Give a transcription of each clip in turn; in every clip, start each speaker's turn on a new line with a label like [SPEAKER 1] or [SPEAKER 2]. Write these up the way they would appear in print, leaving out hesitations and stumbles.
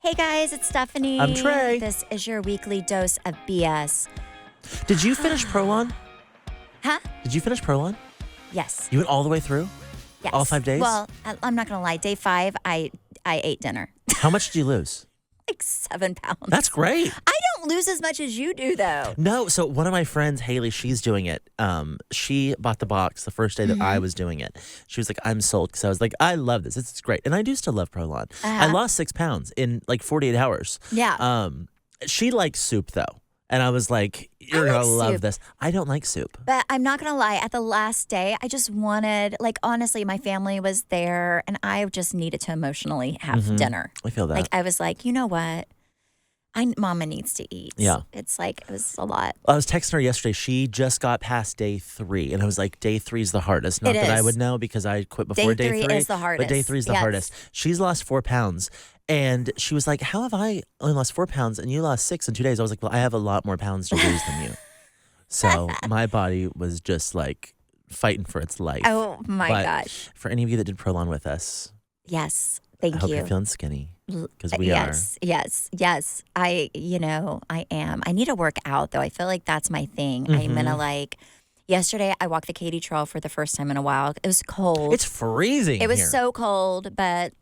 [SPEAKER 1] Hey guys, it's Stephanie.
[SPEAKER 2] I'm Trey.
[SPEAKER 1] This is your weekly dose of BS.
[SPEAKER 2] Did you finish Prolon?
[SPEAKER 1] Huh?
[SPEAKER 2] Did you finish Prolon?
[SPEAKER 1] Yes.
[SPEAKER 2] You went all the way through?
[SPEAKER 1] Yes.
[SPEAKER 2] All 5 days?
[SPEAKER 1] Well, I'm not going to lie. Day 5, I ate dinner.
[SPEAKER 2] How much did you lose?
[SPEAKER 1] Like 7 pounds.
[SPEAKER 2] That's great.
[SPEAKER 1] I don't lose as much as you do, though.
[SPEAKER 2] No, so one of my friends, Haley, she's doing it. She bought the box the first day that I was doing it. She was like, I'm sold. Because I was like, I love this. It's great. And I do still love Prolon. I lost 6 pounds in like 48 hours.
[SPEAKER 1] Yeah.
[SPEAKER 2] She likes soup, though. And I was like, you're going to love this. I don't like soup.
[SPEAKER 1] But I'm not going to lie. At the last day, I just wanted, like, honestly, my family was there, and I just needed to emotionally have dinner.
[SPEAKER 2] I feel that.
[SPEAKER 1] Like, I was like, you know what? Mama needs to eat.
[SPEAKER 2] Yeah.
[SPEAKER 1] It's like, it was a lot.
[SPEAKER 2] I was texting her yesterday. She just got past day 3. And I was like, day 3 is the hardest. Not that I would know because I quit before day 3.
[SPEAKER 1] Day 3 is the hardest.
[SPEAKER 2] But day 3 is the hardest. She's lost 4 pounds. And she was like, how have I only lost 4 pounds and you lost 6 in 2 days? I was like, well, I have a lot more pounds to lose than you. So my body was just like fighting for its life.
[SPEAKER 1] Oh my gosh.
[SPEAKER 2] For any of you that did Prolon with us,
[SPEAKER 1] Yes. Thank
[SPEAKER 2] I hope
[SPEAKER 1] you.
[SPEAKER 2] you're feeling skinny because we are.
[SPEAKER 1] Yes. I am. I need to work out though. I feel like that's my thing. I'm gonna yesterday I walked the Katy Trail for the first time in a while. It was cold.
[SPEAKER 2] It's freezing.
[SPEAKER 1] It was
[SPEAKER 2] here.
[SPEAKER 1] so cold, but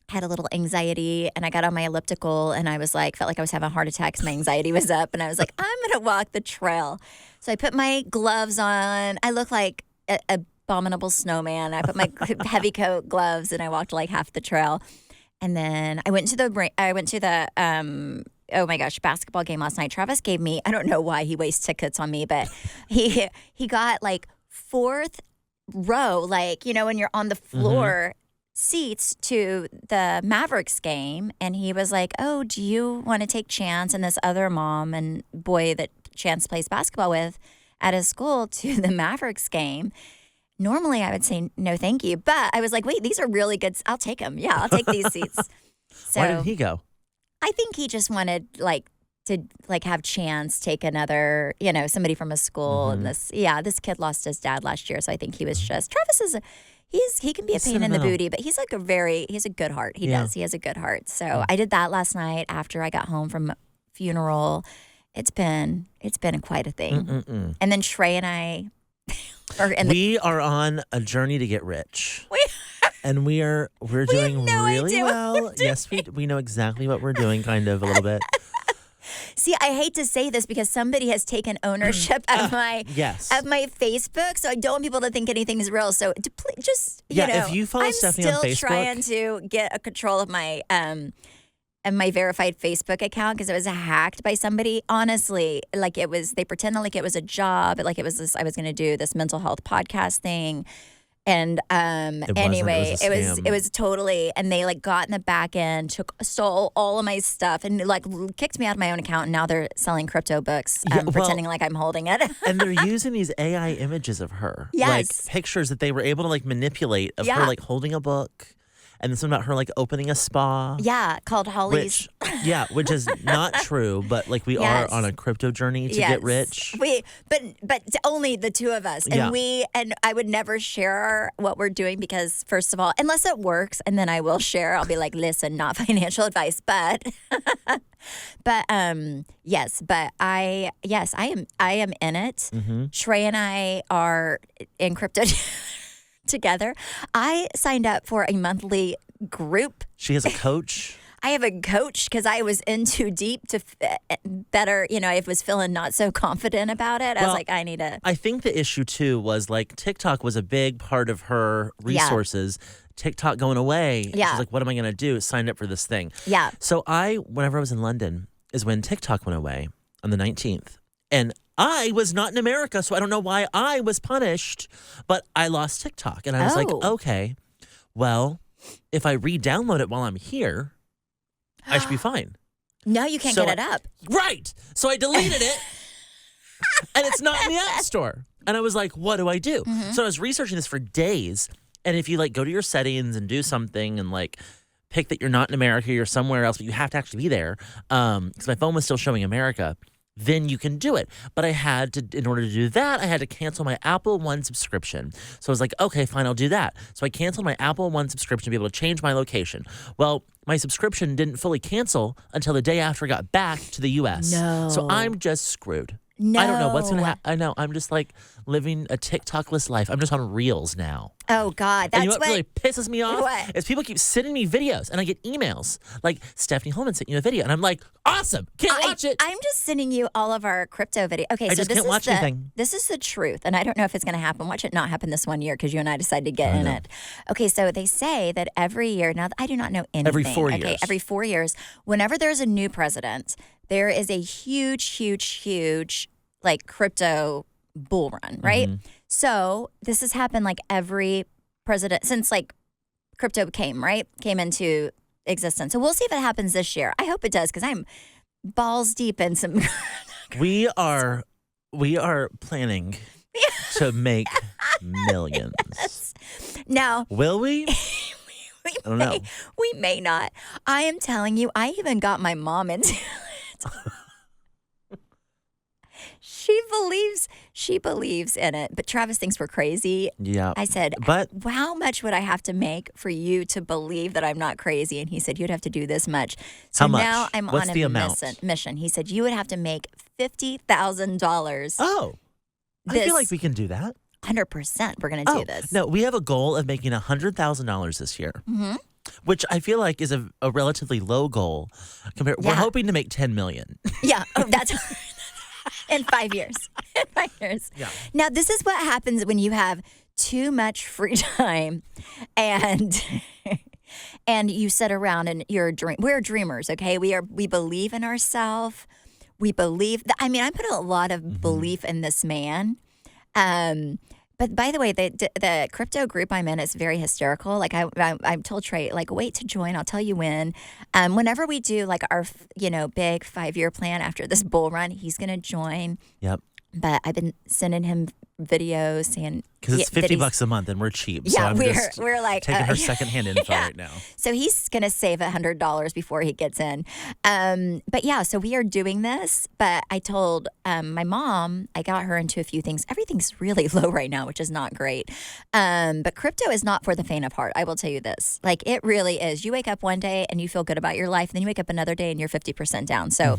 [SPEAKER 1] had a little anxiety and I got on my elliptical and I was like, felt like I was having a heart attack because my anxiety was up and I was like, I'm going to walk the trail. So I put my gloves on. I look like an abominable snowman. I put my heavy coat gloves and I walked like half the trail. And then I went to the oh my gosh, basketball game last night. Travis gave me, I don't know why he wastes tickets on me, but he got like 4th row, like, you know, when you're on the floor seats to the Mavericks game, and he was like, oh, do you want to take Chance and this other mom and boy that Chance plays basketball with at his school to the Mavericks game? Normally I would say no thank you, but I was like, wait, these are really good. I'll take them. Yeah, I'll take these seats. So
[SPEAKER 2] Why did he go?
[SPEAKER 1] I think he just wanted to have Chance take another, you know, somebody from his school. And this kid lost his dad last year, so I think he was just, Travis is he can be a pain in the booty, but he's like he has a good heart. He does. He has a good heart. So I did that last night after I got home from a funeral. It's been quite a thing. And then Trey and I
[SPEAKER 2] we are on a journey to get rich. And we're doing really well. Yes, we know exactly what we're doing, kind of a little bit.
[SPEAKER 1] See, I hate to say this because somebody has taken ownership of my Facebook, so I don't want people to think anything is real. So just you know,
[SPEAKER 2] if you follow Stephanie on Facebook,
[SPEAKER 1] I'm still trying to get a control of my my verified Facebook account because it was hacked by somebody. Honestly, like they pretended like it was a job, like it was this. I was going to do this mental health podcast thing. And anyway, it was totally, and they like got in the back end, stole all of my stuff, and like kicked me out of my own account. And now they're selling crypto books, pretending like I'm holding it.
[SPEAKER 2] And they're using these AI images of her, like pictures that they were able to like manipulate of her like holding a book, and then something about her like opening a spa.
[SPEAKER 1] Yeah, called Holly's.
[SPEAKER 2] Which is not true, but like we are on a crypto journey to get rich.
[SPEAKER 1] But only the two of us, and I would never share what we're doing because first of all, unless it works, and then I will share. I'll be like, listen, not financial advice, but I am in it. Trey and I are in crypto together. I signed up for a monthly group.
[SPEAKER 2] She has a coach.
[SPEAKER 1] I have a coach because I was in too deep to better, you know, I was feeling not so confident about it. I was like, I need to.
[SPEAKER 2] I think the issue too was like TikTok was a big part of her resources. TikTok going away. She's like, what am I going to do? Signed up for this thing.
[SPEAKER 1] Yeah.
[SPEAKER 2] So whenever I was in London is when TikTok went away on the 19th. And I was not in America, so I don't know why I was punished, but I lost TikTok. And I was like, okay, well, if I re-download it while I'm here, I should be fine.
[SPEAKER 1] No, you can't get it up.
[SPEAKER 2] Right. So I deleted it, and it's not in the App Store. And I was like, what do I do? So I was researching this for days. And if you like go to your settings and do something and like pick that you're not in America, you're somewhere else, but you have to actually be there, because my phone was still showing America, then you can do it. But in order to do that, I had to cancel my Apple One subscription. So I was like, okay, fine, I'll do that. So I canceled my Apple One subscription to be able to change my location. Well, my subscription didn't fully cancel until the day after I got back to the U.S.
[SPEAKER 1] No.
[SPEAKER 2] So I'm just screwed.
[SPEAKER 1] No.
[SPEAKER 2] I don't know what's going to happen. I know. I'm just like living a TikTok-less life. I'm just on Reels now.
[SPEAKER 1] Oh, God. That's
[SPEAKER 2] and you know what really pisses me off?
[SPEAKER 1] What?
[SPEAKER 2] Is people keep sending me videos and I get emails like, Stephanie Holman sent you a video. And I'm like, awesome. Can't watch it.
[SPEAKER 1] I'm just sending you all of our crypto videos. Okay,
[SPEAKER 2] I just can't watch anything.
[SPEAKER 1] This is the truth. And I don't know if it's going to happen. Watch it not happen this one year because you and I decided to get in it. Okay, so they say that every year, now I do not know anything.
[SPEAKER 2] Every 4 years.
[SPEAKER 1] Okay, every 4 years, whenever there's a new president, there is a huge like crypto bull run, right?
[SPEAKER 2] Mm-hmm.
[SPEAKER 1] So this has happened like every president since like crypto came into existence. So we'll see if it happens this year. I hope it does because I'm balls deep in some.
[SPEAKER 2] We are planning to make millions.
[SPEAKER 1] Yes. Now,
[SPEAKER 2] will we? I don't know.
[SPEAKER 1] We may not. I am telling you, I even got my mom into it. She believes in it, but Travis thinks we're crazy.
[SPEAKER 2] Yeah.
[SPEAKER 1] I said,
[SPEAKER 2] but
[SPEAKER 1] how much would I have to make for you to believe that I'm not crazy? And he said, you'd have to do this much. So
[SPEAKER 2] how much?
[SPEAKER 1] Now I'm
[SPEAKER 2] What's
[SPEAKER 1] on
[SPEAKER 2] the
[SPEAKER 1] a
[SPEAKER 2] amount?
[SPEAKER 1] mission. He said, you would have to make $50,000.
[SPEAKER 2] Oh, I feel like we can do that.
[SPEAKER 1] 100% we're going to do this.
[SPEAKER 2] No, we have a goal of making $100,000 this year.
[SPEAKER 1] Mm-hmm.
[SPEAKER 2] Which I feel like is a relatively low goal. We're hoping to make $10 million.
[SPEAKER 1] Yeah, that's in 5 years. In 5 years.
[SPEAKER 2] Yeah.
[SPEAKER 1] Now, this is what happens when you have too much free time and you sit around and we're dreamers, okay? We believe in ourselves. We believe that, I mean, I put a lot of belief in this man. But by the way, the crypto group I'm in is very hysterical. Like I told Trey, like, wait to join. I'll tell you when. Whenever we do like our, big 5-year plan after this bull run, he's going to join.
[SPEAKER 2] Yep.
[SPEAKER 1] But I've been sending him videos saying
[SPEAKER 2] because it's $50 a month and we're cheap.
[SPEAKER 1] Yeah,
[SPEAKER 2] so
[SPEAKER 1] we're like
[SPEAKER 2] taking her secondhand info right now.
[SPEAKER 1] So he's gonna save $100 before he gets in. But yeah, so we are doing this. But I told my mom, I got her into a few things. Everything's really low right now, which is not great. But crypto is not for the faint of heart. I will tell you this. Like it really is. You wake up one day and you feel good about your life, and then you wake up another day and you're 50% down. So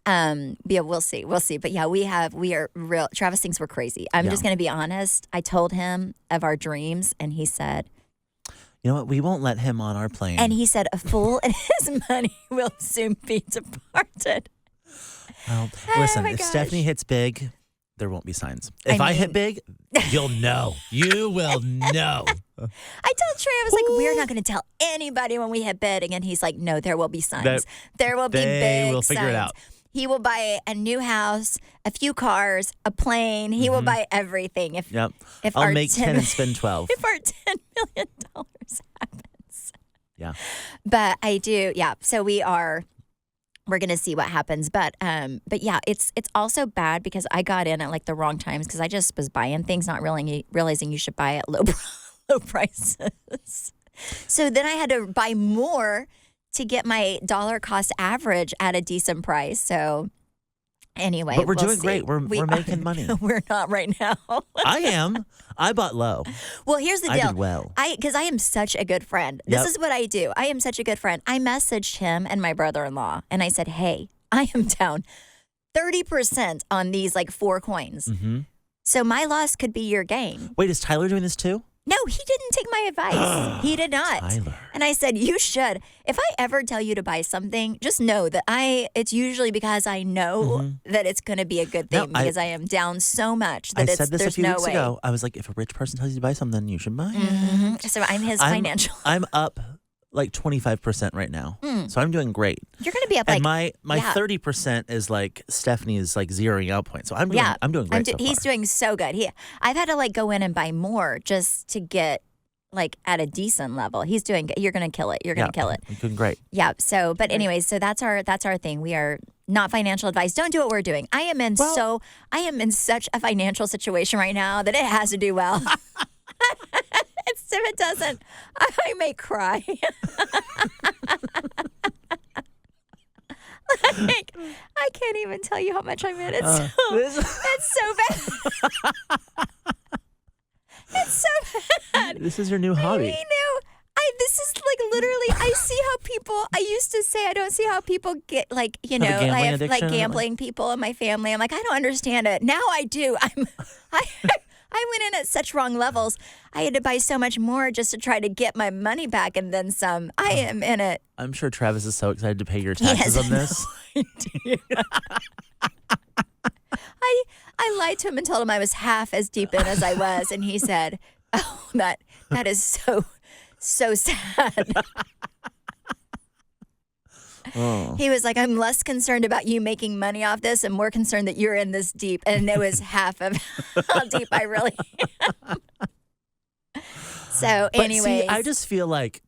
[SPEAKER 1] yeah, we'll see. But yeah, we are real. Travis thinks we're crazy. I'm just going to be honest. I told him of our dreams and he said,
[SPEAKER 2] you know what? We won't let him on our plane.
[SPEAKER 1] And he said, a fool and his money will soon be departed.
[SPEAKER 2] Well, listen, if Stephanie hits big, there won't be signs. If I hit big, you'll know. You will know.
[SPEAKER 1] I told Trey, I was like, we're not going to tell anybody when we hit big. And he's like, no, there will be signs. There will be big signs.
[SPEAKER 2] They will figure it out.
[SPEAKER 1] He will buy a new house, a few cars, a plane. He will buy everything. If
[SPEAKER 2] I'll make 10 and spend 12.
[SPEAKER 1] If our $10 million happens.
[SPEAKER 2] Yeah.
[SPEAKER 1] But I do, yeah. So we're going to see what happens. But yeah, it's also bad because I got in at like the wrong times because I just was buying things, not realizing you should buy at low prices. So then I had to buy more to get my dollar cost average at a decent price. So anyway,
[SPEAKER 2] but we're doing great. We're making money.
[SPEAKER 1] We're not right now.
[SPEAKER 2] I am. I bought low.
[SPEAKER 1] Well, here's the deal.
[SPEAKER 2] I did well.
[SPEAKER 1] Because I am such a good friend. This is what I do. I am such a good friend. I messaged him and my brother-in-law and I said, hey, I am down 30% on these like 4 coins. Mm-hmm. So my loss could be your gain.
[SPEAKER 2] Wait, is Tyler doing this too?
[SPEAKER 1] No, he didn't take my advice. He did not.
[SPEAKER 2] Tyler.
[SPEAKER 1] And I said, you should. If I ever tell you to buy something, just know that it's usually because I know that it's going to be a good thing because I am down so much that
[SPEAKER 2] I said this
[SPEAKER 1] there's
[SPEAKER 2] a few
[SPEAKER 1] no
[SPEAKER 2] weeks
[SPEAKER 1] way.
[SPEAKER 2] ago. I was like, if a rich person tells you to buy something, you should buy it.
[SPEAKER 1] So I'm his financial.
[SPEAKER 2] I'm up like 25% right now. So I'm doing great.
[SPEAKER 1] You're going to be up
[SPEAKER 2] and my 30% is like Stephanie is like zeroing out points. So I'm doing great so far.
[SPEAKER 1] He's doing so good. I've had to like go in and buy more just to get like at a decent level. He's doing good. You're going to kill it. You're going to kill it.
[SPEAKER 2] I'm doing great.
[SPEAKER 1] Yeah. So, but anyways, so that's our thing. We are not financial advice. Don't do what we're doing. I am in such a financial situation right now that it has to do well. If it doesn't, I may cry. Like, I can't even tell you how much I'm in. It's so bad. It's so bad.
[SPEAKER 2] This is your new hobby.
[SPEAKER 1] I know. This is like literally, I see how people, I used to say I don't see how people get like, I have like gambling people in my family. I'm like, I don't understand it. Now I do. I went in at such wrong levels. I had to buy so much more just to try to get my money back and then some. I am in it.
[SPEAKER 2] I'm sure Travis is so excited to pay your taxes on this.
[SPEAKER 1] I lied to him and told him I was half as deep in as I was. And he said, oh, that is so sad.
[SPEAKER 2] Oh.
[SPEAKER 1] He was like, I'm less concerned about you making money off this and more concerned that you're in this deep. And it was half of how deep I really am. So anyway,
[SPEAKER 2] I just feel like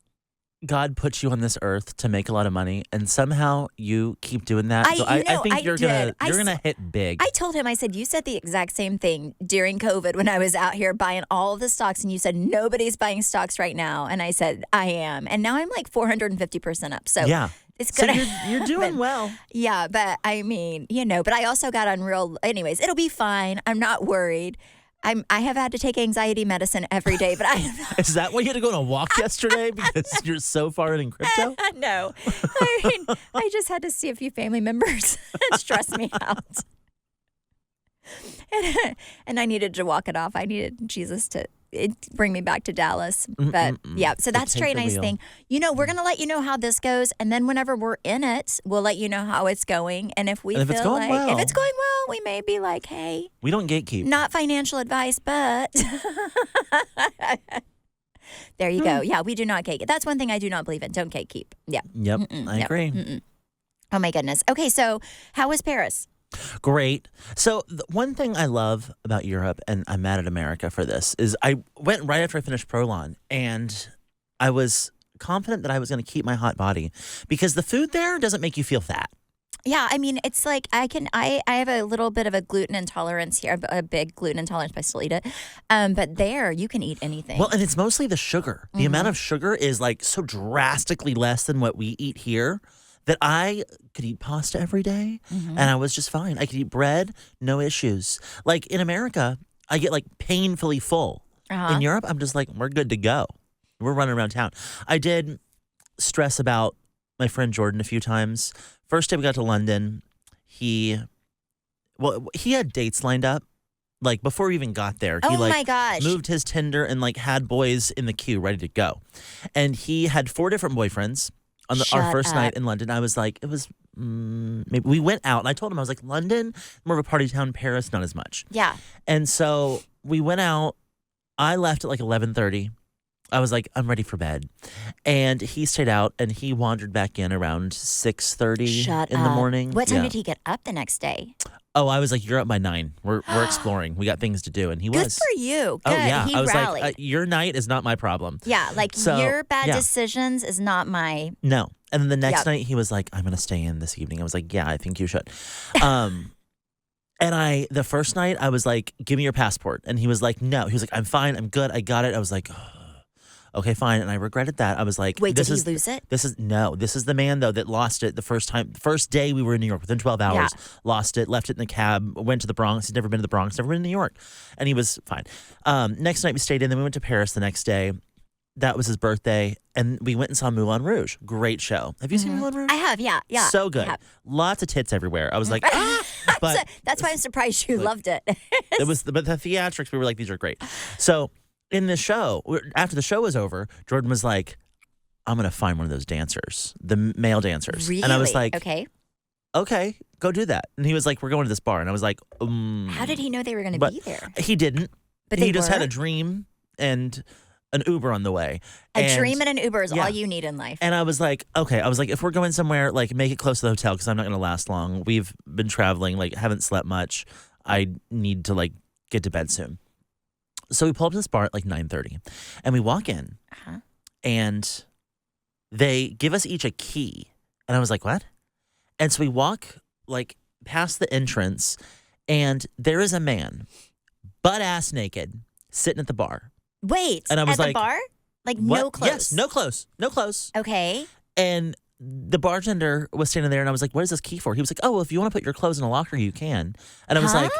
[SPEAKER 2] God put you on this earth to make a lot of money, and somehow you keep doing that. I think you're gonna hit big.
[SPEAKER 1] I told him, I said, you said the exact same thing during COVID when I was out here buying all of the stocks, and you said nobody's buying stocks right now, and I said I am, and now I'm like 450% up. So
[SPEAKER 2] yeah.
[SPEAKER 1] It's gonna.
[SPEAKER 2] So you're doing well.
[SPEAKER 1] Yeah, but I mean, but I also got on real. Anyways, it'll be fine. I'm not worried. I have had to take anxiety medicine every day, but
[SPEAKER 2] Is that why you had to go on a walk yesterday because you're so far in crypto?
[SPEAKER 1] No, I mean, I just had to see a few family members stress me out, and I needed to walk it off. I needed Jesus to bring me back to Dallas. But yeah, so that's Trey and I's thing. We're going to let you know how this goes. And then whenever we're in it, we'll let you know how it's going. And if we feel like, if it's going well, we may be like, hey.
[SPEAKER 2] We don't gatekeep.
[SPEAKER 1] Not financial advice, but. There you go. Yeah, we do not gatekeep. That's one thing I do not believe in. Don't gatekeep. Yeah.
[SPEAKER 2] Yep, I agree.
[SPEAKER 1] Oh my goodness. Okay, so how was Paris?
[SPEAKER 2] Great. So one thing I love about Europe, and I'm mad at America for this, is I went right after I finished Prolon, and I was confident that I was going to keep my hot body because the food there doesn't make you feel fat.
[SPEAKER 1] Yeah, I mean, it's like I have a little bit of a gluten intolerance here, a big gluten intolerance, but I still eat it. But there, you can eat anything.
[SPEAKER 2] Well, and it's mostly the sugar. The amount of sugar is like so drastically less than what we eat here that I could eat pasta every day, and I was just fine. I could eat bread, no issues. Like in America, I get like painfully full. In Europe, I'm just like, we're good to go. We're running around town. I did stress about my friend Jordan a few times. First day we got to London, he had dates lined up. Like before we even got there, he
[SPEAKER 1] my gosh.
[SPEAKER 2] moved his Tinder and like had boys in the queue ready to go. And he had 4 different boyfriends. On our first night in London, I was like, it was maybe we went out, and I told him, I was like, London, more of a party town, Paris, not as much.
[SPEAKER 1] Yeah.
[SPEAKER 2] And so we went out. I left at like 11:30. I was like, I'm ready for bed. And he stayed out, and he wandered back in around 6:30 in the morning.
[SPEAKER 1] What time did he get up the next day?
[SPEAKER 2] Oh, I was like, you're up by 9. We're exploring. We got things to do. And he was.
[SPEAKER 1] Good for you. Good.
[SPEAKER 2] Oh, yeah.
[SPEAKER 1] He
[SPEAKER 2] I was
[SPEAKER 1] rallied.
[SPEAKER 2] like, your night is not my problem.
[SPEAKER 1] Yeah, like your bad decisions is not my.
[SPEAKER 2] No. And then the next night, he was like, I'm going to stay in this evening. I was like, yeah, I think you should. And the first night, I was like, give me your passport. And he was like, no. He was like, I'm fine. I'm good. I got it. I was like, okay, fine. And I regretted that. I was like,
[SPEAKER 1] wait, did he lose it?
[SPEAKER 2] This is the man, though, that lost it the first time. The first day we were in New York, within 12 hours, lost it, left it in the cab, went to the Bronx. He's never been to the Bronx, never been to New York. And he was fine. Next night we stayed in. Then we went to Paris the next day. That was his birthday. And we went and saw Moulin Rouge. Great show. Have you seen Moulin Rouge?
[SPEAKER 1] I have, yeah.
[SPEAKER 2] So good. Lots of tits everywhere. I was like, But
[SPEAKER 1] that's why I'm surprised you loved it.
[SPEAKER 2] But the theatrics, we were like, these are great. So in the show, after the show was over, Jordan was like, I'm going to find one of those dancers, the male dancers.
[SPEAKER 1] Really?
[SPEAKER 2] And I was like,
[SPEAKER 1] okay,
[SPEAKER 2] go do that. And he was like, we're going to this bar. And I was like,
[SPEAKER 1] How did he know they were going to be there?
[SPEAKER 2] He didn't.
[SPEAKER 1] But
[SPEAKER 2] he just had a dream and an Uber on the way.
[SPEAKER 1] A dream and an Uber is all you need in life.
[SPEAKER 2] And I was like, okay. I was like, if we're going somewhere, like make it close to the hotel because I'm not going to last long. We've been traveling, like haven't slept much. I need to like get to bed soon. So we pull up to this bar at like 9:30, and we walk in, and they give us each a key. And I was like, what? And so we walk like past the entrance, and there is a man, butt-ass naked, sitting at the bar.
[SPEAKER 1] Wait,
[SPEAKER 2] and I was
[SPEAKER 1] at the bar? Like
[SPEAKER 2] what?
[SPEAKER 1] no clothes?
[SPEAKER 2] Yes, no clothes.
[SPEAKER 1] Okay.
[SPEAKER 2] And the bartender was standing there, and I was like, what is this key for? He was like, oh, well, if you want to put your clothes in a locker, you can. And I was like,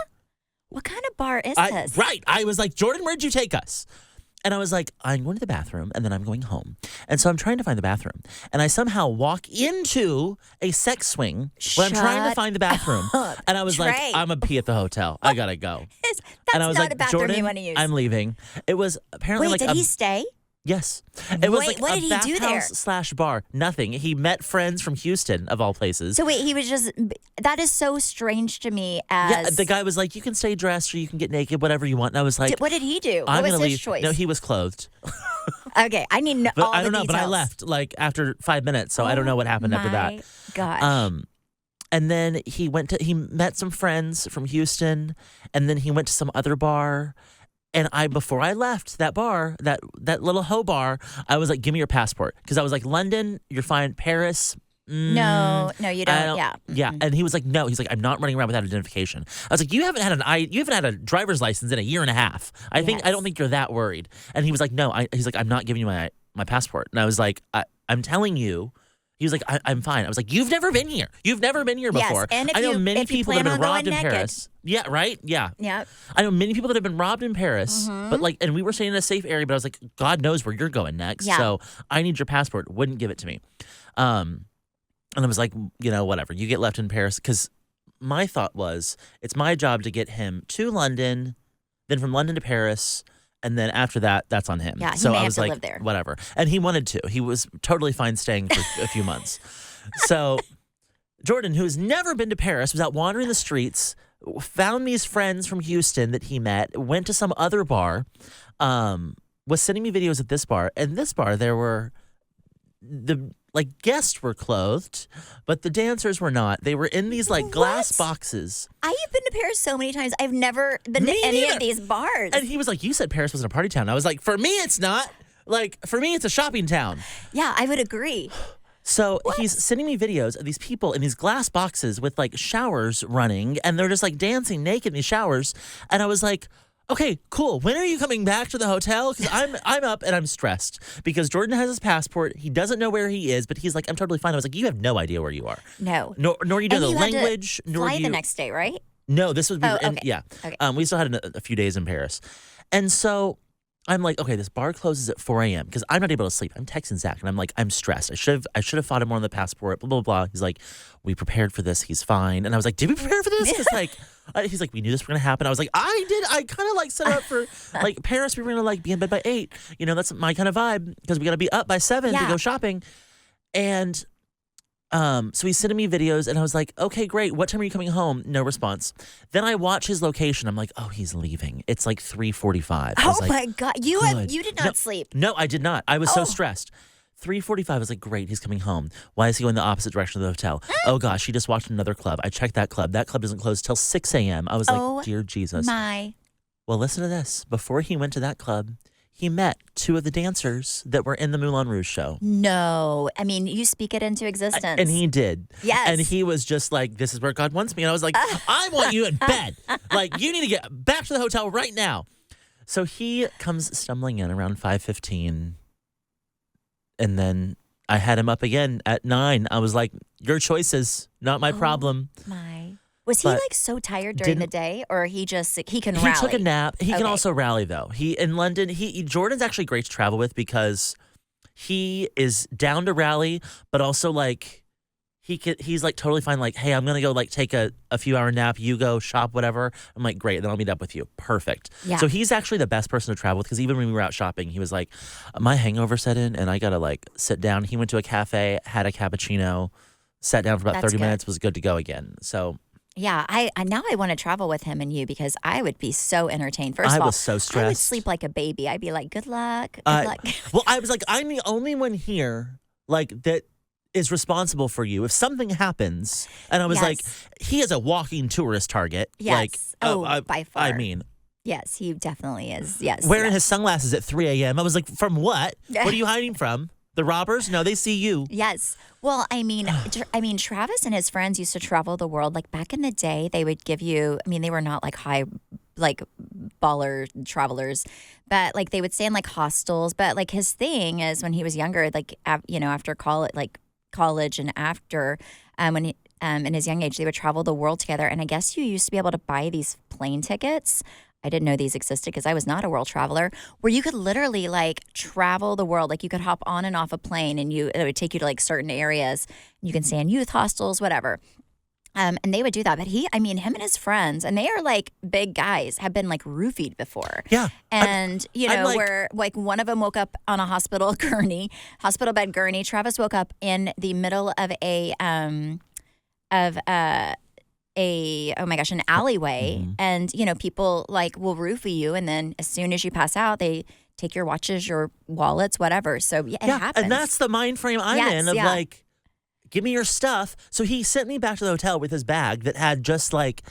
[SPEAKER 1] what kind of bar is this?
[SPEAKER 2] Right. I was like, Jordan, where'd you take us? And I was like, I'm going to the bathroom, and then I'm going home. And so I'm trying to find the bathroom. And I somehow walk into a sex swing when I'm trying to find the bathroom. And I was like, I'm going to pee at the hotel. I got to go.
[SPEAKER 1] That's
[SPEAKER 2] and I was
[SPEAKER 1] not
[SPEAKER 2] like,
[SPEAKER 1] a bathroom
[SPEAKER 2] Jordan,
[SPEAKER 1] you want to use.
[SPEAKER 2] I'm leaving. It was apparently
[SPEAKER 1] Wait,
[SPEAKER 2] like
[SPEAKER 1] did he stay?
[SPEAKER 2] Yes. It was like
[SPEAKER 1] what
[SPEAKER 2] a
[SPEAKER 1] did he do there?
[SPEAKER 2] bathhouse/bar. Nothing. He met friends from Houston, of all places.
[SPEAKER 1] So wait, he was just, that is so strange to me as.
[SPEAKER 2] Yeah, the guy was like, you can stay dressed or you can get naked, whatever you want. And I was like,
[SPEAKER 1] what did he do?
[SPEAKER 2] I'm
[SPEAKER 1] What was
[SPEAKER 2] gonna
[SPEAKER 1] his
[SPEAKER 2] leave.
[SPEAKER 1] choice?
[SPEAKER 2] No, he was clothed.
[SPEAKER 1] Okay, I need
[SPEAKER 2] But
[SPEAKER 1] all
[SPEAKER 2] I don't
[SPEAKER 1] the
[SPEAKER 2] know, but I
[SPEAKER 1] details.
[SPEAKER 2] left like after 5 minutes, so I don't know what happened after that.
[SPEAKER 1] My gosh.
[SPEAKER 2] And then he met some friends from Houston, and then he went to some other bar. And before I left that bar, that little hoe bar, I was like, give me your passport. Because I was like, London, you're fine. Paris,
[SPEAKER 1] no, you don't. Yeah.
[SPEAKER 2] Yeah. And he was like, no. He's like, I'm not running around without identification. I was like, you haven't had a driver's license in a year and a half. I don't think you're that worried. And he was like, no. He's like, I'm not giving you my passport. And I was like, I'm telling you. He was like, I'm fine. I was like, you've never been here. You've never been here before.
[SPEAKER 1] Yes, and
[SPEAKER 2] I know many people that have been robbed in Paris. Yeah, right? Yeah.
[SPEAKER 1] Yep.
[SPEAKER 2] I know many people that have been robbed in Paris, but and we were staying in a safe area, but I was like, God knows where you're going next.
[SPEAKER 1] Yeah.
[SPEAKER 2] So I need your passport. Wouldn't give it to me. And I was like, whatever. You get left in Paris. Because my thought was, it's my job to get him to London, then from London to Paris. And then after that, that's on him.
[SPEAKER 1] Yeah, he
[SPEAKER 2] so
[SPEAKER 1] may
[SPEAKER 2] I
[SPEAKER 1] have
[SPEAKER 2] was
[SPEAKER 1] to
[SPEAKER 2] like,
[SPEAKER 1] live there.
[SPEAKER 2] whatever. And he wanted to. He was totally fine staying for a few months. So Jordan, who's never been to Paris, was out wandering the streets, found these friends from Houston that he met, went to some other bar, was sending me videos at this bar. And this bar, there were guests were clothed, but the dancers were not. They were in these glass boxes.
[SPEAKER 1] I have been to Paris so many times. I've never been to any of these bars.
[SPEAKER 2] And he was like, you said Paris wasn't a party town. I was like, for me, it's not. Like, for me, it's a shopping town.
[SPEAKER 1] Yeah, I would agree.
[SPEAKER 2] So he's sending me videos of these people in these glass boxes with showers running, and they're just dancing naked in these showers. And I was like, okay, cool. When are you coming back to the hotel? Because I'm up and I'm stressed because Jordan has his passport. He doesn't know where he is, but he's like, I'm totally fine. I was like, you have no idea where you are.
[SPEAKER 1] No.
[SPEAKER 2] Nor you know the language.
[SPEAKER 1] Nor fly the next day, right?
[SPEAKER 2] No, this was
[SPEAKER 1] okay.
[SPEAKER 2] Yeah.
[SPEAKER 1] Okay.
[SPEAKER 2] We still had a few days in Paris, and so I'm like, okay, this bar closes at 4 a.m. because I'm not able to sleep. I'm texting Zach, and I'm like, I'm stressed. I should have fought him more on the passport. Blah blah blah. He's like, we prepared for this. He's fine. And I was like, did we prepare for this? Because he's like, we knew this was gonna happen. I was like, I did. I kind of set up for Paris. We were gonna be in bed by 8. That's my kind of vibe because we gotta be up by 7 to go shopping. And so he's sending me videos, and I was like, okay, great. What time are you coming home? No response. Then I watch his location. I'm like, oh, he's leaving. It's 3:45.
[SPEAKER 1] Oh my God. You did not sleep.
[SPEAKER 2] No, I did not. I was so stressed. 3:45. I was like, great, he's coming home. Why is he going the opposite direction of the hotel? Oh gosh, he just walked to another club. I checked that club. That club doesn't close till 6 a.m. I was like, dear Jesus. Well, listen to this. Before he went to that club, he met 2 of the dancers that were in the Moulin Rouge show.
[SPEAKER 1] No. I mean, you speak it into existence.
[SPEAKER 2] And he did.
[SPEAKER 1] Yes.
[SPEAKER 2] And he was just like, this is where God wants me. And I was like, I want you in bed. You need to get back to the hotel right now. So he comes stumbling in around 5:15. And then I had him up again at 9. I was like, your choices, not my problem.
[SPEAKER 1] Was he so tired during the day, or he can rally?
[SPEAKER 2] He took a nap. He can also rally though. In London, Jordan's actually great to travel with because he is down to rally, but also he's totally fine. Hey, I'm gonna go take a few hour nap. You go shop, whatever. I'm like, great. Then I'll meet up with you. Perfect. Yeah. So he's actually the best person to travel with because even when we were out shopping, he was like, my hangover set in and I gotta sit down. He went to a cafe, had a cappuccino, sat down for about 30 minutes, was good to go again. So.
[SPEAKER 1] Yeah, I now I want to travel with him and you because I would be so entertained. First of all,
[SPEAKER 2] I was so stressed.
[SPEAKER 1] I would sleep like a baby. I'd be like, good luck, good luck.
[SPEAKER 2] Well, I was like, I'm the only one here that is responsible for you if something happens. And I was like, he is a walking tourist target.
[SPEAKER 1] Yes. By far.
[SPEAKER 2] I mean.
[SPEAKER 1] Yes, he definitely is. Yes.
[SPEAKER 2] Wearing his sunglasses at 3 a.m. I was like, from what? What are you hiding from? The robbers? No, they see you.
[SPEAKER 1] Yes. Well, I mean, Travis and his friends used to travel the world. Back in the day, they would give you, they were not high, baller travelers, but they would stay in hostels. But his thing is when he was younger, after college, college and after, when he, in his young age, they would travel the world together. And I guess you used to be able to buy these plane tickets. I didn't know these existed because I was not a world traveler, where you could literally like travel the world. Like you could hop on and off a plane and it would take you to like certain areas. You can stay in youth hostels, whatever. And they would do that. But him and his friends, and they are like big guys, have been like roofied before.
[SPEAKER 2] Yeah.
[SPEAKER 1] And, where like one of them woke up on a hospital bed gurney. Travis woke up in the middle of an alleyway.
[SPEAKER 2] Mm-hmm.
[SPEAKER 1] And, people like will roofie you. And then as soon as you pass out, they take your watches, your wallets, whatever. So it happens.
[SPEAKER 2] And that's the mind frame I'm in of like, give me your stuff. So he sent me back to the hotel with his bag that had just like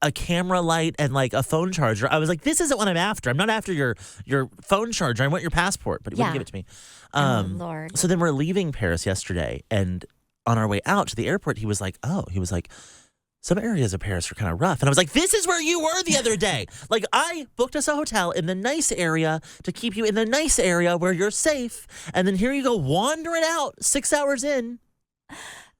[SPEAKER 2] a camera light and like a phone charger. I was like, this isn't what I'm after. I'm not after your phone charger. I want your passport. But he wouldn't give it to me.
[SPEAKER 1] Lord.
[SPEAKER 2] So then we're leaving Paris yesterday. And on our way out to the airport, he was like, some areas of Paris are kind of rough. And I was like, this is where you were the other day. Like, I booked us a hotel in the nice area to keep you in the nice area where you're safe. And then here you go wandering out 6 hours in.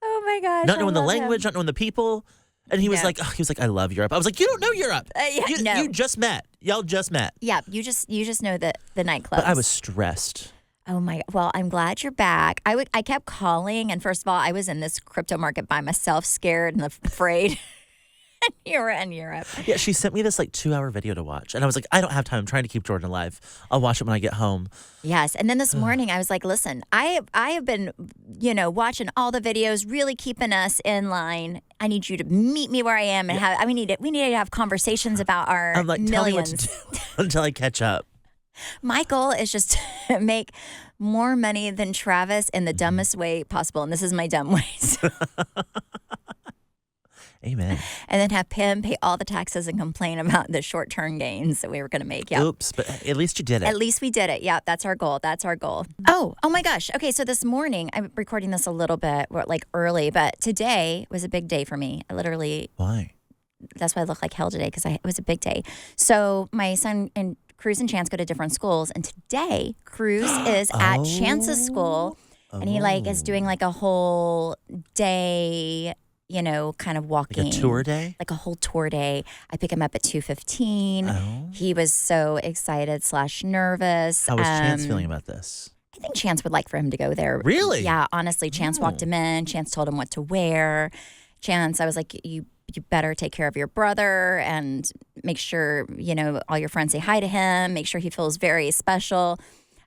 [SPEAKER 1] Oh my gosh.
[SPEAKER 2] Not knowing the language, not knowing the people. And he was like, I love Europe. I was like, you don't know Europe. You just met. Y'all just met.
[SPEAKER 1] Yeah, you just know the nightclubs. But
[SPEAKER 2] I was stressed.
[SPEAKER 1] Oh my, well, I'm glad you're back. I kept calling, and first of all, I was in this crypto market by myself, scared and afraid. And you were in Europe.
[SPEAKER 2] Yeah, she sent me this like 2-hour video to watch. And I was like, I don't have time. I'm trying to keep Jordan alive. I'll watch it when I get home.
[SPEAKER 1] Yes. And then this morning I was like, listen, I have been, watching all the videos, really keeping us in line. I need you to meet me where I am and we need to have conversations about our
[SPEAKER 2] I'm like,
[SPEAKER 1] millions.
[SPEAKER 2] Tell me what to do until I catch up.
[SPEAKER 1] My goal is just to make more money than Travis in the dumbest way possible. And this is my dumb ways.
[SPEAKER 2] Amen.
[SPEAKER 1] And then have him pay all the taxes and complain about the short-term gains that we were going to make. Yeah.
[SPEAKER 2] Oops, but at least you did it.
[SPEAKER 1] At least we did it. Yeah, that's our goal. Oh my gosh. Okay, so this morning, I'm recording this a little bit like early, but today was a big day for me. I literally...
[SPEAKER 2] Why?
[SPEAKER 1] That's why I look like hell today, because it was a big day. So my son and Cruz and Chance go to different schools, and today Cruz is at Chance's school, and he is doing like a whole day... kind of walking.
[SPEAKER 2] Like a tour day?
[SPEAKER 1] Like a whole tour day. I pick him up at 2:15.
[SPEAKER 2] Oh.
[SPEAKER 1] He was so excited / nervous.
[SPEAKER 2] How was Chance feeling about this?
[SPEAKER 1] I think Chance would like for him to go there.
[SPEAKER 2] Really?
[SPEAKER 1] Yeah, honestly. Chance walked him in. Chance told him what to wear. Chance, I was like, you better take care of your brother and make sure, all your friends say hi to him. Make sure he feels very special.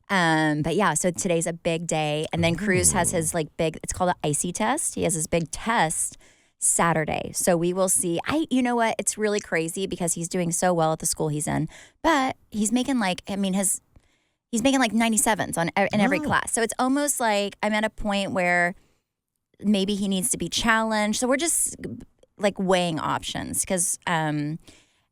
[SPEAKER 1] But yeah, so today's a big day. And then Cruz has his it's called an icy test. He has his big test Saturday. So we will see. You know what? It's really crazy because he's doing so well at the school he's in, but he's making he's making 97s in every class. So it's almost like I'm at a point where maybe he needs to be challenged. So we're just weighing options because, and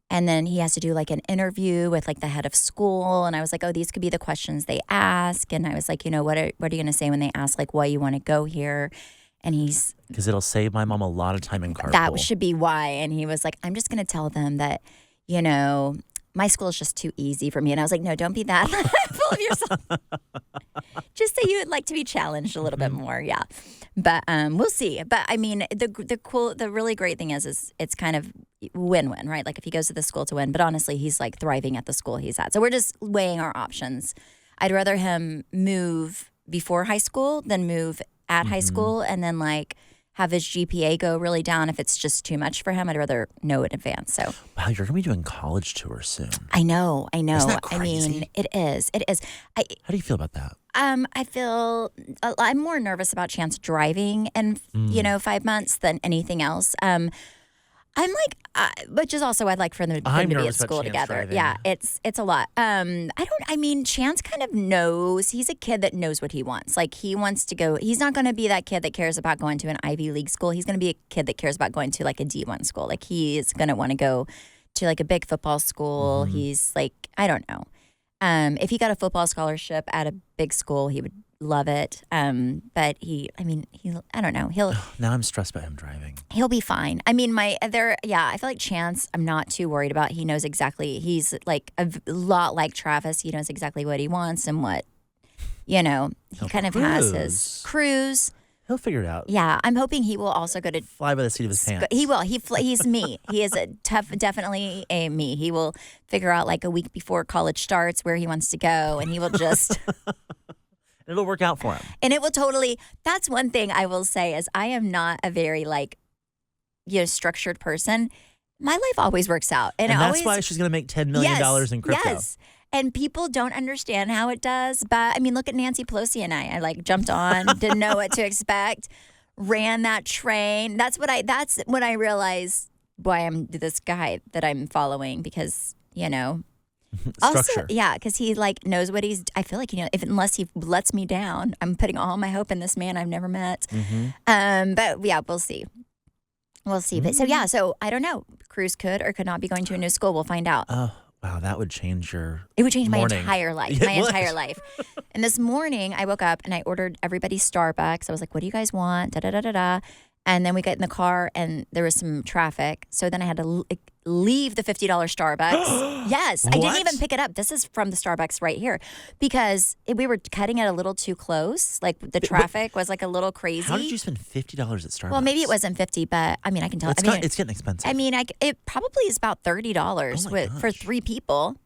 [SPEAKER 1] then he has to do an interview with the head of school. And I was like, oh, these could be the questions they ask. And I was like, what are you going to say when they ask why you want to go here? And he's...
[SPEAKER 2] Because it'll save my mom a lot of time in carpool.
[SPEAKER 1] That should be why. And he was like, I'm just going to tell them that, my school is just too easy for me. And I was like, no, don't be that full of yourself. Just say you would like to be challenged a little bit more. Yeah. But we'll see. But I mean, the really great thing is it's kind of win-win, right? If he goes to the school to win. But honestly, he's thriving at the school he's at. So we're just weighing our options. I'd rather him move before high school than move at high school and then have his GPA go really down if it's just too much for him. I'd rather know in advance. So
[SPEAKER 2] wow, you're gonna be doing college tours soon.
[SPEAKER 1] I know.
[SPEAKER 2] Isn't that crazy?
[SPEAKER 1] I mean, it is.
[SPEAKER 2] How do you feel about that?
[SPEAKER 1] I feel I'm more nervous about Chance driving in 5 months than anything else. I'm which is also I'd like for them to be at school together.
[SPEAKER 2] Driving.
[SPEAKER 1] Yeah, it's a lot. Chance kind of knows. He's a kid that knows what he wants. He wants to go. He's not going to be that kid that cares about going to an Ivy League school. He's going to be a kid that cares about going to a D1 school. He is going to want to go to a big football school. He's I don't know. If he got a football scholarship at a big school, he would love it. But I don't know.
[SPEAKER 2] Now I'm stressed about him driving.
[SPEAKER 1] He'll be fine. I mean, I feel like Chance, I'm not too worried about. He knows exactly. He's a lot like Travis. He knows exactly what he wants and what, he kind of has his cruise.
[SPEAKER 2] He'll figure it out.
[SPEAKER 1] Yeah, I'm hoping he will also go to
[SPEAKER 2] Fly by the seat of his pants.
[SPEAKER 1] He will. He's me. He is definitely a me. He will figure out like a week before college starts where he wants to go, and he will just.
[SPEAKER 2] It'll work out for him.
[SPEAKER 1] And it will totally. That's one thing I will say is I am not a very structured person. My life always works out, and
[SPEAKER 2] that's why she's going to make $10 million in crypto.
[SPEAKER 1] Yes. And people don't understand how it does. But I mean, look at Nancy Pelosi and I. I jumped on, didn't know what to expect, ran that train. That's when I realized why I'm this guy that I'm following because,
[SPEAKER 2] Structure.
[SPEAKER 1] Also, yeah, because he knows what I feel like, unless he lets me down, I'm putting all my hope in this man I've never met.
[SPEAKER 2] Mm-hmm.
[SPEAKER 1] But yeah, we'll see. We'll see. But so I don't know. Cruz could or could not be going to a new school. We'll find out.
[SPEAKER 2] Oh. Wow, that would change
[SPEAKER 1] It would change
[SPEAKER 2] morning.
[SPEAKER 1] my entire life.
[SPEAKER 2] It
[SPEAKER 1] My
[SPEAKER 2] would.
[SPEAKER 1] entire life. And this morning, I woke up and I ordered everybody Starbucks. I was like, what do you guys want? Da-da-da-da-da. And then we got in the car and there was some traffic. So then I had to leave the $50 Starbucks. Yes. I didn't even pick it up. This is from the Starbucks right here. Because we were cutting it a little too close. The traffic was a little crazy.
[SPEAKER 2] How did you spend $50 at Starbucks?
[SPEAKER 1] Well, maybe it wasn't 50, but I mean, I can tell.
[SPEAKER 2] It's getting expensive.
[SPEAKER 1] I mean, it probably is about $30 for 3 people.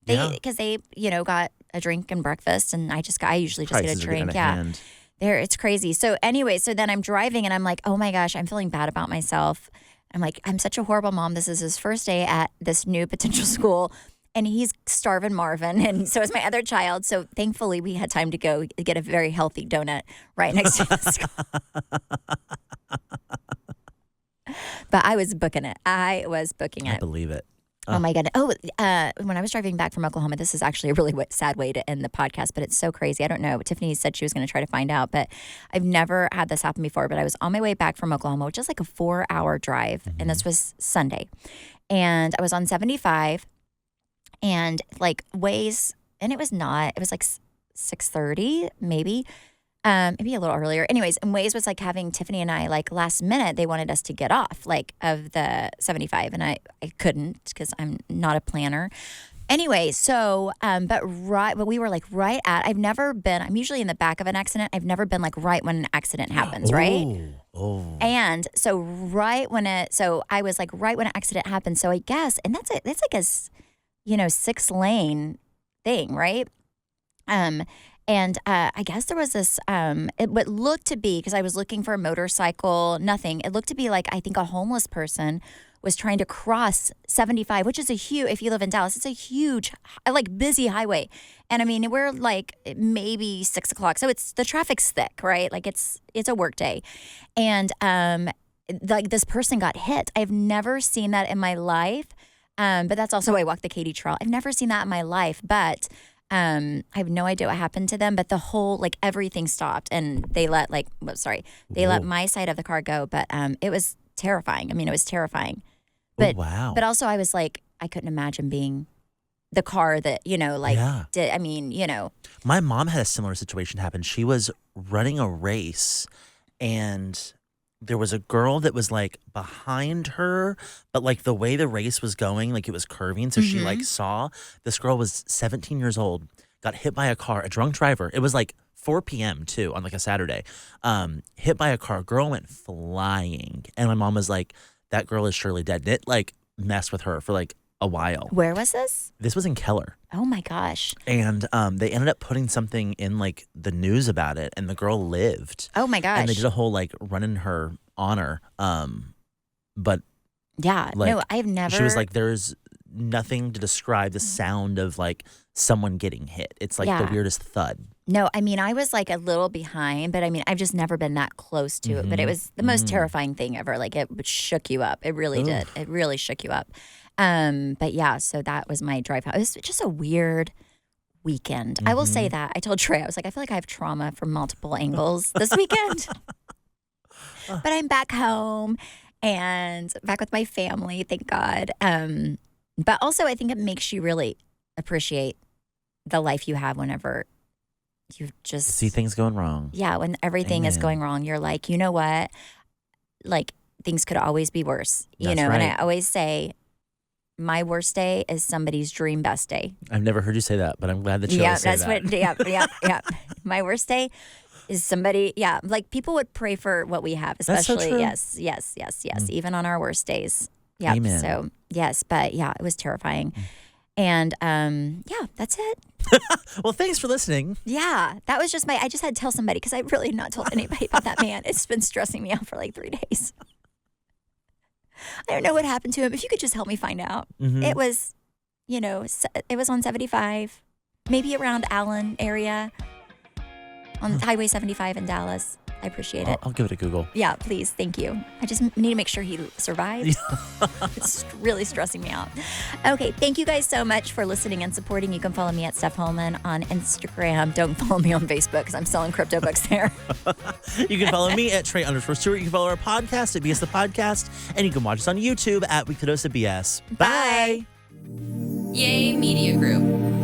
[SPEAKER 1] Because they got a drink and breakfast, and I usually just get a drink. It's crazy. So anyway, then I'm driving and I'm like, oh my gosh, I'm feeling bad about myself. I'm like, I'm such a horrible mom. This is his first day at this new potential school, and he's starving Marvin, and so is my other child. So thankfully, we had time to go get a very healthy donut right next to the school. But I was booking it. I
[SPEAKER 2] believe it.
[SPEAKER 1] Oh my God. Oh, when I was driving back from Oklahoma, this is actually a really sad way to end the podcast, but it's so crazy. I don't know. Tiffany said she was going to try to find out, but I've never had this happen before. But I was on my way back from Oklahoma, which is a 4-hour drive. Mm-hmm. And this was Sunday. And I was on 75 and Waze, and it was 6:30, maybe a little earlier. Anyways, and Waze was having Tiffany and I last minute, they wanted us to get off of the 75, and I couldn't because I'm not a planner. Anyway, so but we were right at. I'm usually in the back of an accident. I've never been right when an accident happens, right?
[SPEAKER 2] Oh.
[SPEAKER 1] And so I was right when an accident happened. So I guess, and that's a 6-lane thing, right? And I guess there was this, it would look to be, because I was looking for a motorcycle, nothing. It looked to be I think a homeless person was trying to cross 75, which is if you live in Dallas, it's a huge, busy highway. And I mean, we're maybe 6 o'clock. So the traffic's thick, right? It's a work day. And this person got hit. I've never seen that in my life. But that's also why I walked the Katy Trail. I've never seen that in my life, but I have no idea what happened to them, but the whole, everything stopped and they let let my side of the car go. But it was terrifying. I mean, it was terrifying. But,
[SPEAKER 2] wow.
[SPEAKER 1] But also I was I couldn't imagine being the car that, did, I mean,
[SPEAKER 2] My mom had a similar situation happen. She was running a race and there was a girl that was behind her, but the way the race was going, it was curving. So she saw this girl was 17 years old, got hit by a car, a drunk driver. It was 4 p.m. too on a Saturday. Hit by a car. Girl went flying. And my mom was like, that girl is surely dead. And it messed with her for a while.
[SPEAKER 1] Where was this?
[SPEAKER 2] This was in Keller.
[SPEAKER 1] Oh my gosh.
[SPEAKER 2] And they ended up putting something in the news about it, and the girl lived.
[SPEAKER 1] Oh my gosh.
[SPEAKER 2] And they did a whole run in her honor. But
[SPEAKER 1] yeah, no, I've never.
[SPEAKER 2] She was there's nothing to describe the sound of someone getting hit. It's the weirdest thud.
[SPEAKER 1] No, I mean, I was a little behind, but I mean, I've just never been that close to it. But it was the most terrifying thing ever. It shook you up. It really did. It really shook you up. But yeah, so that was my drive home. It was just a weird weekend. I will say that. I told Trey, I was I feel like I have trauma from multiple angles this weekend. But I'm back home and back with my family, thank God. But also I think it makes you really appreciate the life you have whenever you just
[SPEAKER 2] see things going wrong.
[SPEAKER 1] Yeah, when everything is going wrong, you're you know what? Things could always be worse.
[SPEAKER 2] That's
[SPEAKER 1] right.
[SPEAKER 2] And
[SPEAKER 1] I always say my worst day is somebody's dream best day.
[SPEAKER 2] I've never heard you say that, but I'm glad that you always say that.
[SPEAKER 1] Yeah. My worst day is somebody, yeah, like people would pray for what we have,
[SPEAKER 2] That's so
[SPEAKER 1] especially,
[SPEAKER 2] true.
[SPEAKER 1] yes, even on our worst days. Yeah.
[SPEAKER 2] Amen.
[SPEAKER 1] So, yes, but yeah, it was terrifying. And yeah, that's it.
[SPEAKER 2] Well, thanks for listening.
[SPEAKER 1] Yeah, that was just I just had to tell somebody because I really had not told anybody about that man. It's been stressing me out for like 3 days. I don't know what happened to him. If you could just help me find out.
[SPEAKER 2] Mm-hmm.
[SPEAKER 1] It was, it was on 75, maybe around Allen area, on Highway 75 in Dallas. I appreciate it.
[SPEAKER 2] I'll give it a Google.
[SPEAKER 1] Yeah, please. Thank you. I just need to make sure he survives. It's really stressing me out. Okay. Thank you guys so much for listening and supporting. You can follow me at Steph Holman on Instagram. Don't follow me on Facebook because I'm selling crypto books there.
[SPEAKER 2] You can follow me at Trey_Stewart. You can follow our podcast at BS the Podcast. And you can watch us on YouTube at Weekly Dose of BS. Bye.
[SPEAKER 1] Yay Media Group.